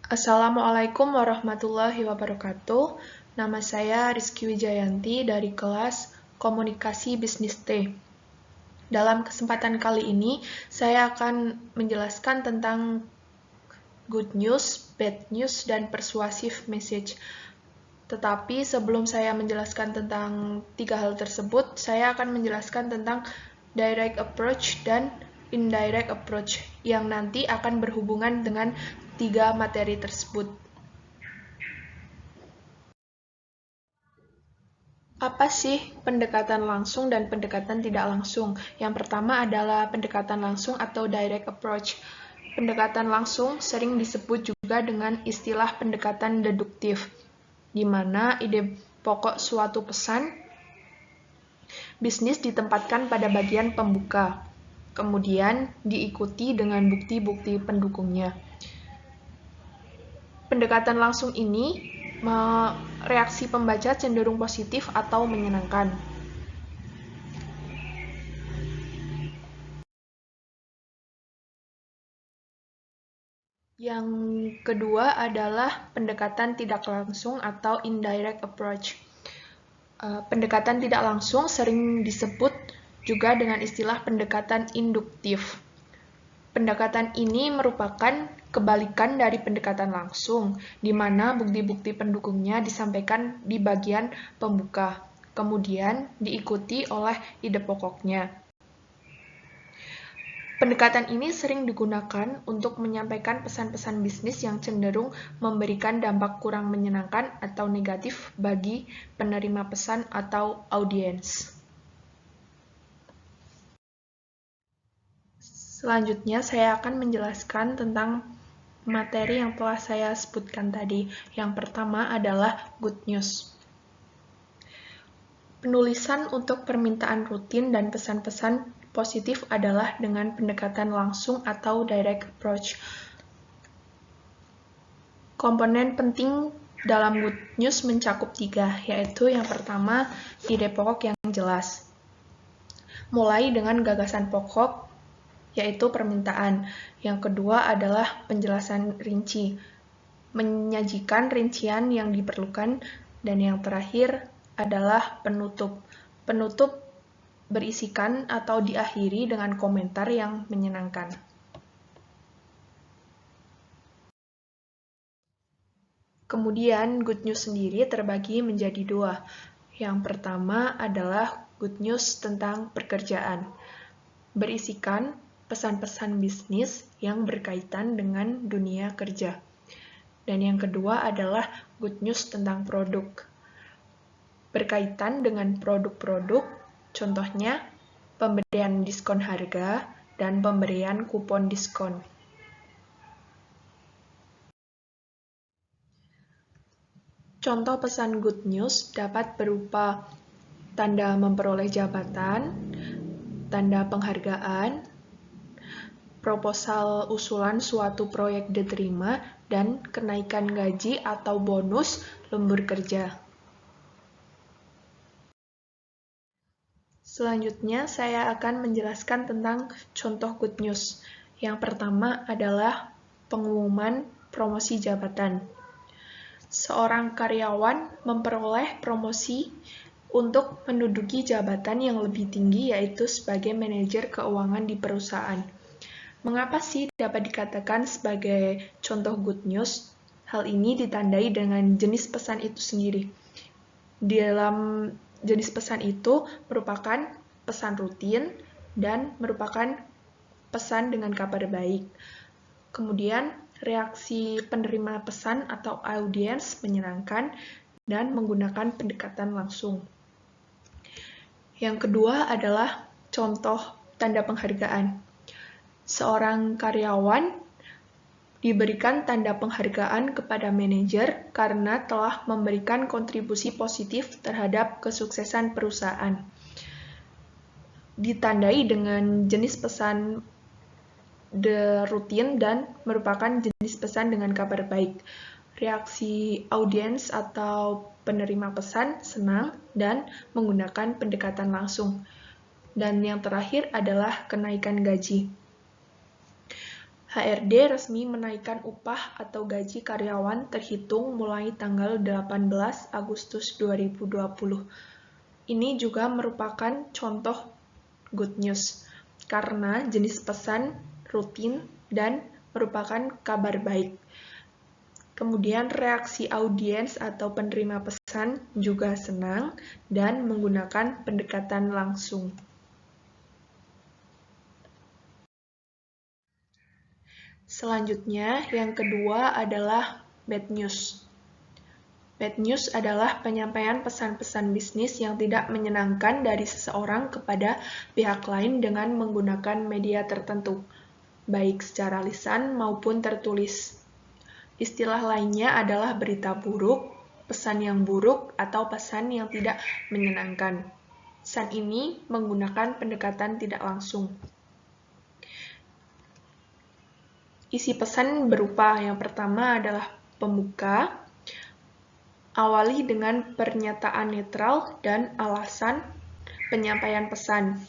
Assalamualaikum warahmatullahi wabarakatuh. Nama saya Rizky Wijayanti dari kelas Komunikasi Bisnis T. Dalam kesempatan kali ini, saya akan menjelaskan tentang good news, bad news, dan persuasive message. Tetapi sebelum saya menjelaskan tentang tiga hal tersebut, saya akan menjelaskan tentang direct approach dan indirect approach yang nanti akan berhubungan dengan tiga materi tersebut. Apa sih pendekatan langsung dan pendekatan tidak langsung? Yang pertama adalah pendekatan langsung atau direct approach. Pendekatan langsung sering disebut juga dengan istilah pendekatan deduktif, di mana ide pokok suatu pesan bisnis ditempatkan pada bagian pembuka, kemudian diikuti dengan bukti-bukti pendukungnya. Pendekatan langsung ini reaksi pembaca cenderung positif atau menyenangkan. Yang kedua adalah pendekatan tidak langsung atau indirect approach. Pendekatan tidak langsung sering disebut juga dengan istilah pendekatan induktif. Pendekatan ini merupakan kebalikan dari pendekatan langsung, di mana bukti-bukti pendukungnya disampaikan di bagian pembuka, kemudian diikuti oleh ide pokoknya. Pendekatan ini sering digunakan untuk menyampaikan pesan-pesan bisnis yang cenderung memberikan dampak kurang menyenangkan atau negatif bagi penerima pesan atau audiens. Selanjutnya, saya akan menjelaskan tentang materi yang telah saya sebutkan tadi. Yang pertama adalah good news. Penulisan untuk permintaan rutin dan pesan-pesan positif adalah dengan pendekatan langsung atau direct approach. Komponen penting dalam good news mencakup tiga, yaitu yang pertama, ide pokok yang jelas. Mulai dengan gagasan pokok, yaitu permintaan. Yang kedua adalah penjelasan rinci, menyajikan rincian yang diperlukan. Dan yang terakhir adalah penutup. Penutup berisikan atau diakhiri dengan komentar yang menyenangkan. Kemudian, good news sendiri terbagi menjadi dua. Yang pertama adalah good news tentang pekerjaan, berisikan pesan-pesan bisnis yang berkaitan dengan dunia kerja. Dan yang kedua adalah good news tentang produk, berkaitan dengan produk-produk, contohnya pemberian diskon harga dan pemberian kupon diskon. Contoh pesan good news dapat berupa tanda memperoleh jabatan, tanda penghargaan, proposal usulan suatu proyek diterima, dan kenaikan gaji atau bonus lembur kerja. Selanjutnya, saya akan menjelaskan tentang contoh good news. Yang pertama adalah pengumuman promosi jabatan. Seorang karyawan memperoleh promosi untuk menduduki jabatan yang lebih tinggi, yaitu sebagai manajer keuangan di perusahaan. Mengapa sih dapat dikatakan sebagai contoh good news? Hal ini ditandai dengan jenis pesan itu sendiri. Di dalam jenis pesan itu merupakan pesan rutin dan merupakan pesan dengan kabar baik. Kemudian, reaksi penerima pesan atau audiens menyenangkan dan menggunakan pendekatan langsung. Yang kedua adalah contoh tanda penghargaan. Seorang karyawan diberikan tanda penghargaan kepada manajer karena telah memberikan kontribusi positif terhadap kesuksesan perusahaan. Ditandai dengan jenis pesan rutin dan merupakan jenis pesan dengan kabar baik. Reaksi audiens atau penerima pesan senang dan menggunakan pendekatan langsung. Dan yang terakhir adalah kenaikan gaji. HRD resmi menaikkan upah atau gaji karyawan terhitung mulai tanggal 18 Agustus 2020. Ini juga merupakan contoh good news, karena jenis pesan rutin dan merupakan kabar baik. Kemudian reaksi audiens atau penerima pesan juga senang dan menggunakan pendekatan langsung. Selanjutnya, yang kedua adalah bad news. Bad news adalah penyampaian pesan-pesan bisnis yang tidak menyenangkan dari seseorang kepada pihak lain dengan menggunakan media tertentu, baik secara lisan maupun tertulis. Istilah lainnya adalah berita buruk, pesan yang buruk, atau pesan yang tidak menyenangkan. Pesan ini menggunakan pendekatan tidak langsung. Isi pesan berupa yang pertama adalah pembuka, awali dengan pernyataan netral dan alasan penyampaian pesan.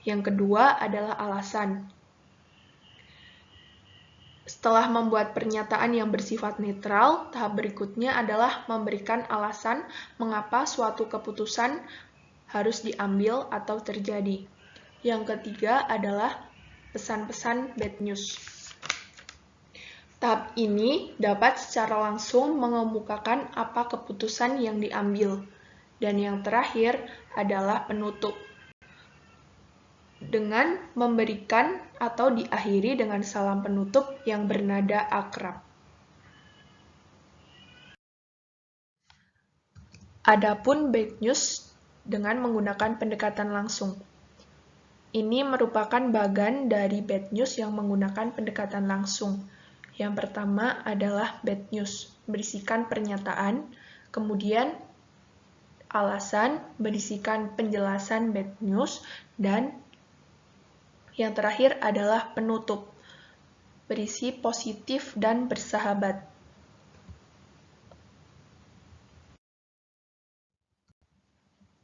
Yang kedua adalah alasan. Setelah membuat pernyataan yang bersifat netral, tahap berikutnya adalah memberikan alasan mengapa suatu keputusan harus diambil atau terjadi. Yang ketiga adalah pesan-pesan bad news. Tahap ini dapat secara langsung mengemukakan apa keputusan yang diambil. Dan yang terakhir adalah penutup, dengan memberikan atau diakhiri dengan salam penutup yang bernada akrab. Adapun bad news dengan menggunakan pendekatan langsung. Ini merupakan bagian dari bad news yang menggunakan pendekatan langsung. Yang pertama adalah bad news, berisikan pernyataan, kemudian alasan, berisikan penjelasan bad news, dan yang terakhir adalah penutup, berisi positif dan bersahabat.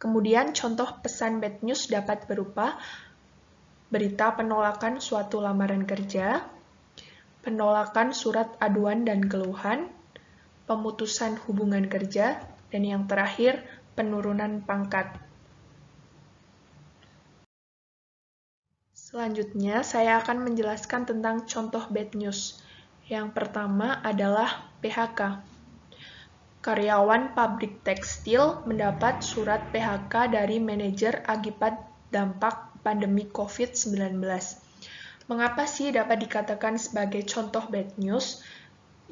Kemudian contoh pesan bad news dapat berupa berita penolakan suatu lamaran kerja, penolakan surat aduan dan keluhan, pemutusan hubungan kerja, dan yang terakhir penurunan pangkat. Selanjutnya, saya akan menjelaskan tentang contoh bad news. Yang pertama adalah PHK. Karyawan pabrik tekstil mendapat surat PHK dari manajer akibat dampak pandemi COVID-19. Mengapa sih dapat dikatakan sebagai contoh bad news?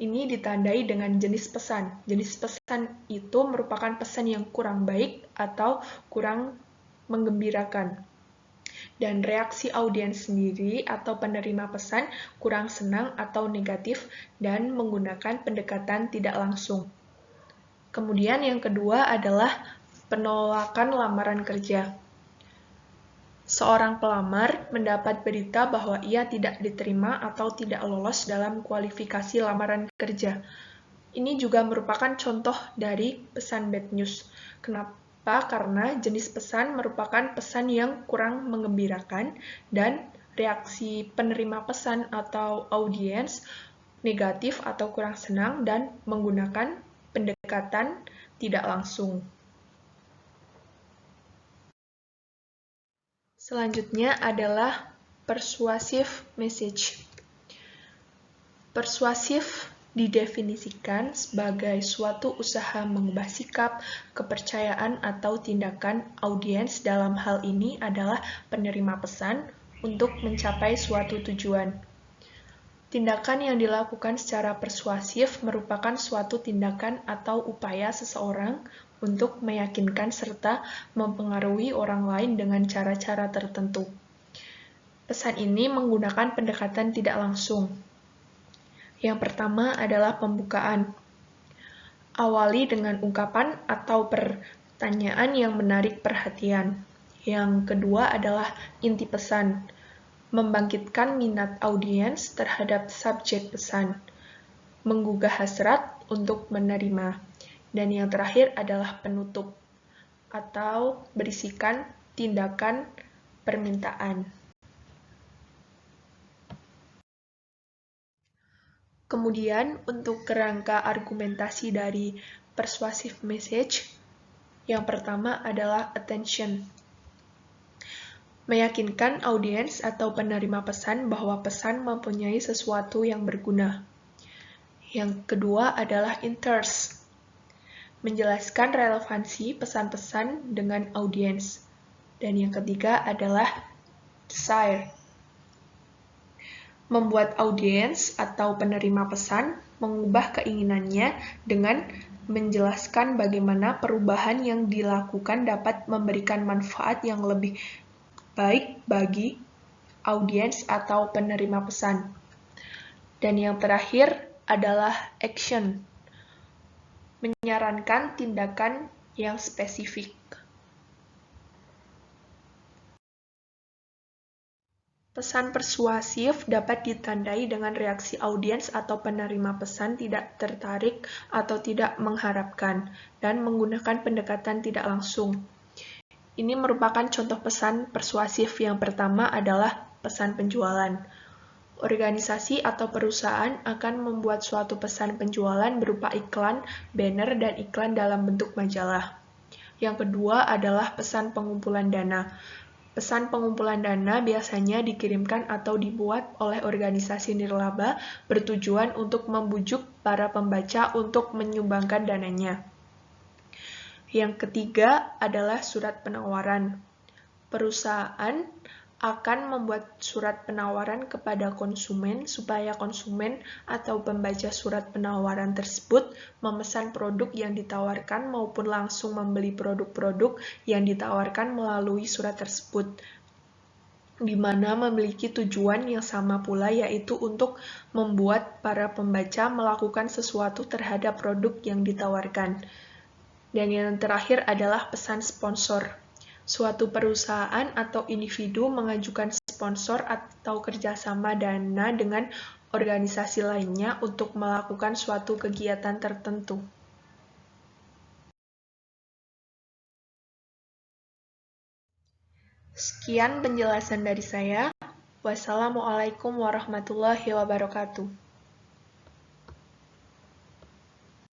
Ini ditandai dengan jenis pesan. Jenis pesan itu merupakan pesan yang kurang baik atau kurang menggembirakan. Dan reaksi audiens sendiri atau penerima pesan kurang senang atau negatif dan menggunakan pendekatan tidak langsung. Kemudian yang kedua adalah penolakan lamaran kerja. Seorang pelamar mendapat berita bahwa ia tidak diterima atau tidak lolos dalam kualifikasi lamaran kerja. Ini juga merupakan contoh dari pesan bad news. Kenapa? Karena jenis pesan merupakan pesan yang kurang menggembirakan dan reaksi penerima pesan atau audiens negatif atau kurang senang dan menggunakan pendekatan tidak langsung. Selanjutnya adalah persuasive message. Persuasif didefinisikan sebagai suatu usaha mengubah sikap, kepercayaan, atau tindakan audiens, dalam hal ini adalah penerima pesan, untuk mencapai suatu tujuan. Tindakan yang dilakukan secara persuasif merupakan suatu tindakan atau upaya seseorang untuk meyakinkan serta mempengaruhi orang lain dengan cara-cara tertentu. Pesan ini menggunakan pendekatan tidak langsung. Yang pertama adalah pembukaan. Awali dengan ungkapan atau pertanyaan yang menarik perhatian. Yang kedua adalah inti pesan. Membangkitkan minat audiens terhadap subjek pesan. Menggugah hasrat untuk menerima. Dan yang terakhir adalah penutup atau berisikan tindakan permintaan. Kemudian, untuk kerangka argumentasi dari persuasive message, yang pertama adalah attention. Meyakinkan audiens atau penerima pesan bahwa pesan mempunyai sesuatu yang berguna. Yang kedua adalah interest. Menjelaskan relevansi pesan-pesan dengan audiens. Dan yang ketiga adalah desire. Membuat audiens atau penerima pesan mengubah keinginannya dengan menjelaskan bagaimana perubahan yang dilakukan dapat memberikan manfaat yang lebih baik bagi audiens atau penerima pesan. Dan yang terakhir adalah action, menyarankan tindakan yang spesifik. Pesan persuasif dapat ditandai dengan reaksi audiens atau penerima pesan tidak tertarik atau tidak mengharapkan, dan menggunakan pendekatan tidak langsung. Ini merupakan contoh pesan persuasif. Yang pertama adalah pesan penjualan. Organisasi atau perusahaan akan membuat suatu pesan penjualan berupa iklan, banner, dan iklan dalam bentuk majalah. Yang kedua adalah pesan pengumpulan dana. Pesan pengumpulan dana biasanya dikirimkan atau dibuat oleh organisasi nirlaba bertujuan untuk membujuk para pembaca untuk menyumbangkan dananya. Yang ketiga adalah surat penawaran. Perusahaan akan membuat surat penawaran kepada konsumen supaya konsumen atau pembaca surat penawaran tersebut memesan produk yang ditawarkan maupun langsung membeli produk-produk yang ditawarkan melalui surat tersebut, di mana memiliki tujuan yang sama pula, yaitu untuk membuat para pembaca melakukan sesuatu terhadap produk yang ditawarkan. Dan yang terakhir adalah pesan sponsor. Suatu perusahaan atau individu mengajukan sponsor atau kerjasama dana dengan organisasi lainnya untuk melakukan suatu kegiatan tertentu. Sekian penjelasan dari saya. Wassalamualaikum warahmatullahi wabarakatuh.